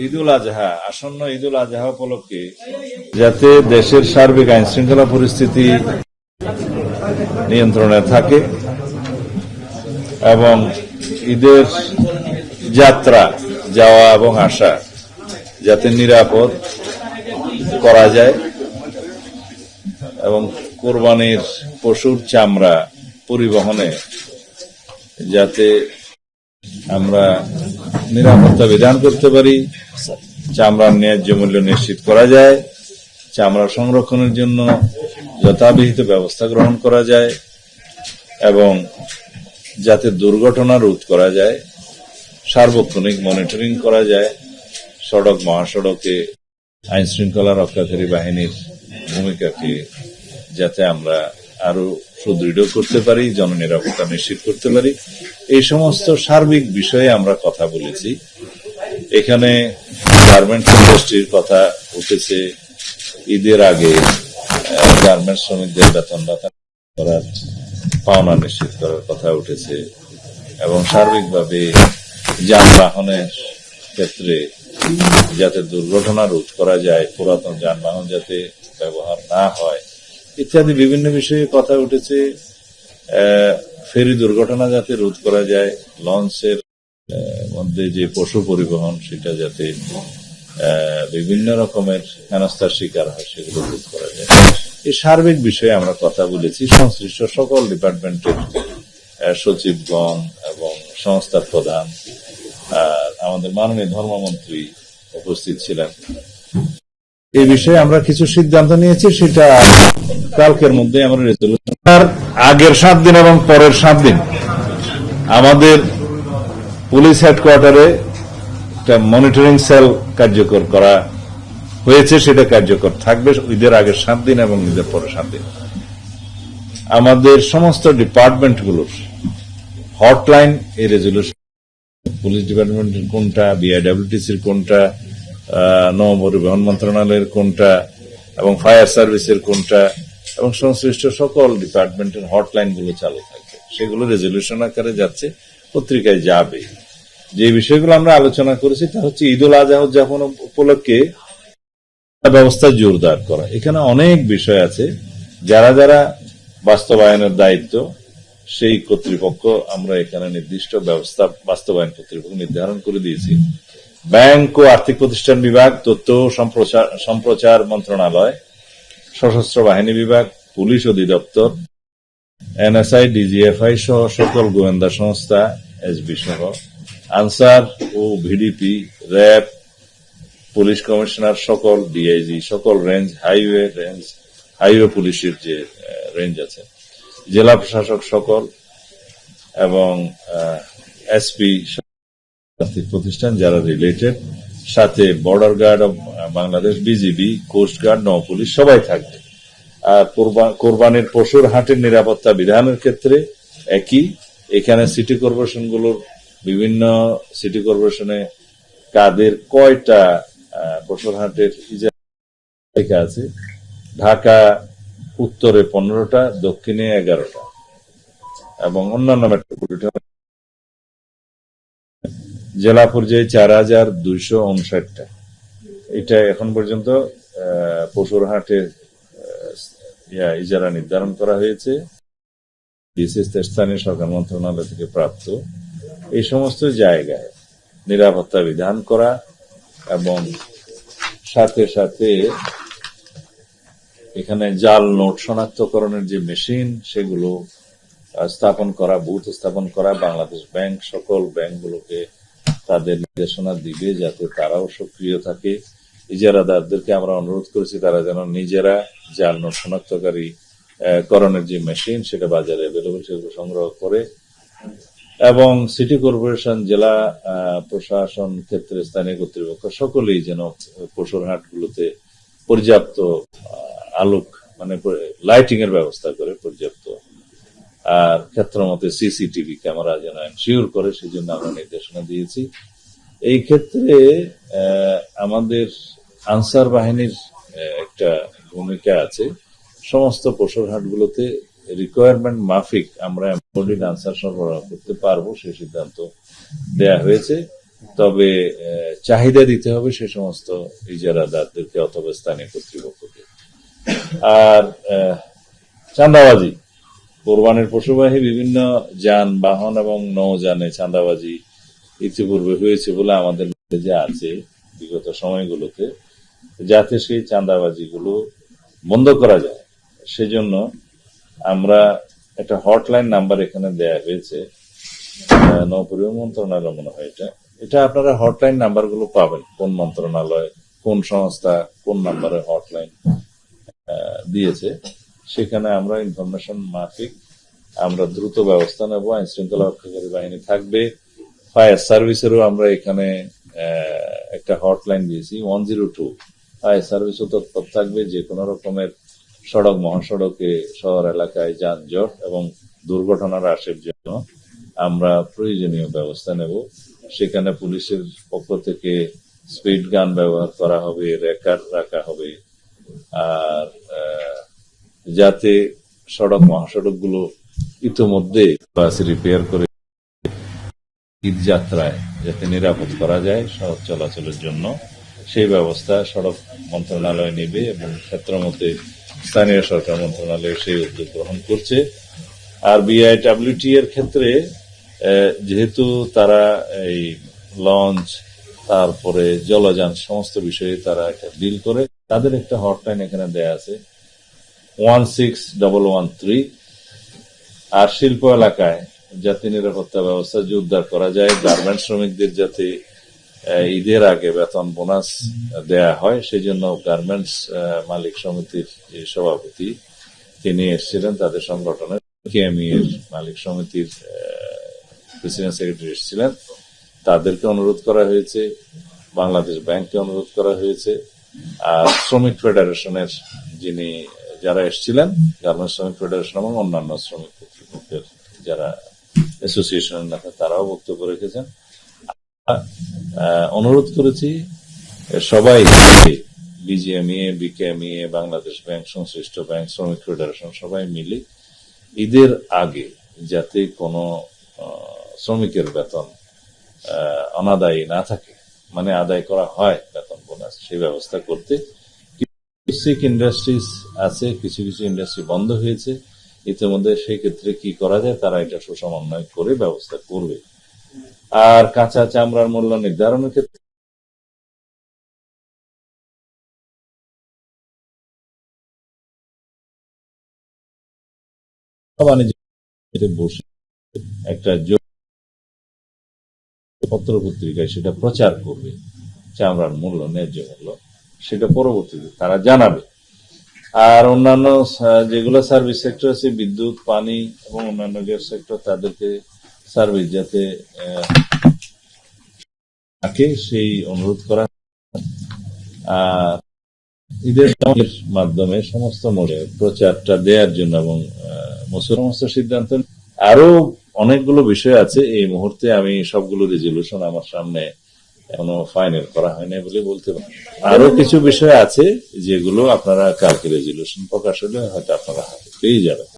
ঈদুল আজহা, আসন্ন ঈদুল আজহা উপলক্ষে যাতে দেশের সার্বিক আইন শৃঙ্খলা পরিস্থিতি নিয়ন্ত্রণে থাকে এবং ঈদের যাত্রা যাওয়া এবং আসা যাতে নিরাপদ করা যায় এবং কোরবানির পশুর চামড়া পরিবহনে যাতে আমরা নিরাপত্তা বিধান করতে পারি, চামড়ার ন্যায্য মূল্য নিশ্চিত করা যায়, চামড়া সংরক্ষণের জন্য যথাবিহিত ব্যবস্থা গ্রহণ করা যায় এবং যাতে দুর্ঘটনা রোধ করা যায়, সার্বক্ষণিক মনিটরিং করা যায়, সড়ক মহাসড়কে আইন শৃঙ্খলা রক্ষাকারী বাহিনীর ভূমিকাকে যাতে আমরা আরো সুদৃঢ় করতে পারি, জননিরাপত্তা নিশ্চিত করতে পারি, এই সমস্ত সার্বিক বিষয়ে আমরা কথা বলেছি। এখানে গার্মেন্টস ইন্ডাস্ট্রির কথা উঠেছে, ঈদের আগে গার্মেন্টস শ্রমিকদের বেতন ভাতা করার পাওনা নিশ্চিত করার কথা উঠেছে এবং সার্বিকভাবে যানবাহনের ক্ষেত্রে যাতে দুর্ঘটনা রোধ করা যায়, পুরাতন যানবাহন যাতে ব্যবহার না হয় ইত্যাদি বিভিন্ন বিষয়ে কথা উঠেছে। ফেরি দুর্ঘটনা যাতে রোধ করা যায়, লঞ্চের মধ্যে যে পশু পরিবহন সেটা যাতে বিভিন্ন রকমের হেনস্থার শিকার হয় সেগুলো রোধ করা যায়, এই সার্বিক বিষয়ে আমরা কথা বলেছি। সংশ্লিষ্ট সকল ডিপার্টমেন্টের সচিবগণ এবং সংস্থার প্রধান আমাদের মাননীয় ধর্মমন্ত্রী উপস্থিত ছিলেন। এই বিষয়ে আমরা কিছু সিদ্ধান্ত নিয়েছি, সেটা কালকের মধ্যে আমরা রেজলিউশন। আগের 7 দিন এবং পরের 7 দিন আমাদের পুলিশ হেডকোয়ার্টারে একটা মনিটরিং সেল কার্যকর করা হয়েছে, সেটা কার্যকর থাকবে ঈদের আগের 7 দিন এবং ঈদের পরের 7 দিন। আমাদের সমস্ত ডিপার্টমেন্টগুলোর হটলাইন এই রেজলিউশন, পুলিশ ডিপার্টমেন্টের কোনটা, বিআইডব্লিউটিসির কোনটা, নৌপরিবহন মন্ত্রণালয়ের কোনটা এবং ফায়ার সার্ভিসের কোনটা এবং সংশ্লিষ্ট সকল ডিপার্টমেন্টের হটলাইন গুলো চালু থাকবে, সেগুলো রেজলিউশন আকারে যাচ্ছে, পত্রিকায় যাবে। যে বিষয়গুলো আমরা আলোচনা করেছি তা হচ্ছে ঈদুল আজহা উদযাপন উপলক্ষে ব্যবস্থা জোরদার করা। এখানে অনেক বিষয় আছে, যারা যারা বাস্তবায়নের দায়িত্ব সেই কর্তৃপক্ষ আমরা এখানে নির্দিষ্ট ব্যবস্থা বাস্তবায়ন কর্তৃপক্ষ নির্ধারণ করে দিয়েছি। ব্যাংক ও আর্থিক প্রতিষ্ঠান বিভাগ, তথ্য সম্প্রচার মন্ত্রণালয়, সশস্ত্র বাহিনী বিভাগ, পুলিশ অধিদপ্তর, এনএসআই, ডিজিএফআই সহ সকল গোয়েন্দা সংস্থা, এসবি সহ, আনসার ও ভিডিপি, র্যাব, পুলিশ কমিশনার সকল, ডিআইজি সকল রেঞ্জ, হাইওয়ে পুলিশের যে রেঞ্জ আছে, জেলা প্রশাসক সকল এবং এসপি আর্থিক প্রতিষ্ঠান যারা রিলেটেড, সাথে border guard of Bangladesh, BGB, coast guard, নৌ পুলিশ সবাই থাকবে। আর কোরবানির পশুর হাটের নিরাপত্তা বিধানের ক্ষেত্রে একই, এখানে সিটি কর্পোরেশনগুলোর বিভিন্ন সিটি কর্পোরেশনে কাদের কয়টা পশুর হাটের ইজারা আছে, ঢাকা উত্তরে 15টা, দক্ষিণে 11টা এবং অন্যান্য মেট্রোপলিটন জেলা পর্যায়ে 4259টা। এটা এখন পর্যন্ত পশুর হাটের ইজারা নির্ধারণ করা হয়েছে, স্থানীয় সরকার মন্ত্রণালয় থেকে প্রাপ্ত। এই সমস্ত জায়গায় নিরাপত্তা বিধান করা এবং সাথে সাথে এখানে জাল নোট শনাক্তকরণের যে মেশিন সেগুলো স্থাপন করা, বুথ স্থাপন করা। বাংলাদেশ ব্যাংক সকল ব্যাংকগুলোকে তাদের নির্দেশনা দিবে যাতে তারাও সক্রিয় থাকে। ইজারাদারদেরকে আমরা অনুরোধ করেছি তারা যেন নিজেরা জাল নোট শনাক্তকারী করণের যে মেশিন সেটা বাজারে অ্যাভেলেবল সেগুলো সংগ্রহ করে এবং সিটি কর্পোরেশন, জেলা প্রশাসন ক্ষেত্রে স্থানীয় কর্তৃপক্ষ সকলেই যেন পশুর হাটগুলোতে পর্যাপ্ত আলোক মানে লাইটিং এর ব্যবস্থা করে পর্যাপ্ত, আর ক্ষেত্রমতে সিসিটিভি ক্যামেরা যেন এনশিওর করে, সেই জন্য আমরা নির্দেশনা দিয়েছি। এই ক্ষেত্রে আমাদের আনসার বাহিনীর একটা ভূমিকা আছে। সমস্ত পশুর হাটগুলোতে রিকোয়ারমেন্ট মাফিক আমরা এমপ্লয়েড আনসার সরবরাহ করতে পারবো, সেই সিদ্ধান্ত দেয়া হয়েছে। তবে চাহিদা দিতে হবে সে সমস্ত ইজারাদারদেরকে অথবা স্থানীয় কর্তৃপক্ষকে। আর চাঁদাবাজি, কোরবানির পশুবাহী বিভিন্ন যানবাহন এবং নৌযানে চাঁদাবাজি ইতিপূর্বে হয়েছে বলে আমাদের মধ্যে যে আছে বিগত সময়গুলোতে, যাতে সেই চাঁদাবাজিগুলো বন্ধ করা যায় সেজন্য আমরা একটা হটলাইন নাম্বার এখানে দেয়া হয়েছে, নৌপরিবহন মন্ত্রণালয় মনে হয় এটা আপনারা হটলাইন নাম্বারগুলো পাবেন, কোন মন্ত্রণালয় কোন সংস্থা কোন নাম্বারে হটলাইন দিয়েছে, সেখানে আমরা ইনফরমেশন মাফিক আমরা দ্রুত ব্যবস্থা নেব। আইন শৃঙ্খলা রক্ষাকারী বাহিনী থাকবে, ফায়ার সার্ভিসেরও আমরা এখানে একটা হটলাইন দিয়েছি 102, ফায়ার সার্ভিসও তৎপর থাকবে। যে কোনো রকমের সড়ক মহাসড়কে শহর এলাকায় যানজট এবং দুর্ঘটনার হ্রাসের জন্য আমরা প্রয়োজনীয় ব্যবস্থা নেব। সেখানে পুলিশের পক্ষ থেকে স্পিড গান ব্যবহার করা হবে, রেকার রাখা হবে, আর যাতে সড়ক মহাসড়কগুলো ইতোমধ্যে বাস রিপেয়ার করে ঈদ যাত্রায় যাতে নিরাপদ করা যায় সড়ক চলাচলের জন্য, সেই ব্যবস্থা সড়ক মন্ত্রণালয় নেবে এবং ক্ষেত্রমতে স্থানীয় সরকার মন্ত্রণালয় সেই উদ্যোগ গ্রহণ করছে। আর বিআইডব্লিউটি এর ক্ষেত্রে যেহেতু তারা এই লঞ্চ তারপরে জলযান সমস্ত বিষয়ে তারা একটা ডিল করে, তাদের একটা হটলাইন এখানে দেয়া আছে 16113। আর শিল্প এলাকায় যাতে নিরাপত্তা ব্যবস্থা জোরদার করা যায়, গার্মেন্টস শ্রমিকদের যাতে ঈদের আগে বেতন বোনাস দেয়া হয়, সেই জন্য গার্মেন্টস মালিক সমিতির যে সভাপতি তিনি এসেছিলেন তাদের সংগঠনের, কেএমই এর মালিক সমিতির প্রেসিডেন্ট সেক্রেটারি এসেছিলেন, তাদেরকে অনুরোধ করা হয়েছে, বাংলাদেশ ব্যাংককে অনুরোধ করা হয়েছে, আর শ্রমিক ফেডারেশনের যারা এসেছিলেন, গার্মেন্টস শ্রমিক ফেডারেশন এবং অন্যান্য শ্রমিক কর্তৃপক্ষের যারা অ্যাসোসিয়েশনের নেতা তারাও বক্তব্য রেখেছেন। অনুরোধ করেছি সবাই, বিজিএমইএ, বিকেএমইএ, বাংলাদেশ ব্যাংক, সংশ্লিষ্ট ব্যাংক, শ্রমিক ফেডারেশন সবাই মিলে ঈদের আগে যাতে কোনো শ্রমিকের বেতন অনাদায়ী না থাকে, মানে আদায় করা হয় বেতন বোনাস, সেই ব্যবস্থা করতে। কিছু ইন্ডাস্ট্রিজ আছে, কিছু কিছু ইন্ডাস্ট্রি বন্ধ হয়েছে, ইতিমধ্যে সেই ক্ষেত্রে কি করা যায় তারা এটা সুসমন্বয় করে ব্যবস্থা করবে। আর কাঁচা চামড়ার মূল্য নির্ধারণের ক্ষেত্রে বসে একটা পত্র পত্রিকায় সেটা প্রচার করবে, চামড়ার মূল্য, ন্যায্য মূল্য, সেটা পরবর্তীতে তারা জানাবে। আর অন্যান্য যেগুলো সার্ভিস সেক্টর আছে, বিদ্যুৎ, পানি এবং অন্যান্য গ্যাস সেক্টর, তাদেরকে সার্ভিস যাতে থাকে সেই অনুরোধ করা। আর ঈদের মাধ্যমে সমস্ত মোড়ে প্রচারটা দেওয়ার জন্য এবং সমস্ত সিদ্ধান্ত, আরো অনেকগুলো বিষয় আছে। এই মুহূর্তে আমি সবগুলো রেজলিউশন আমার সামনে এখনো ফাইনাল করা হয়নি বলে বলতে পারি। আরো কিছু বিষয় আছে যেগুলো আপনারা কালকে রেজলিউশন প্রকাশ হলে হয়তো আপনারা হাতে পেয়ে যাবেন।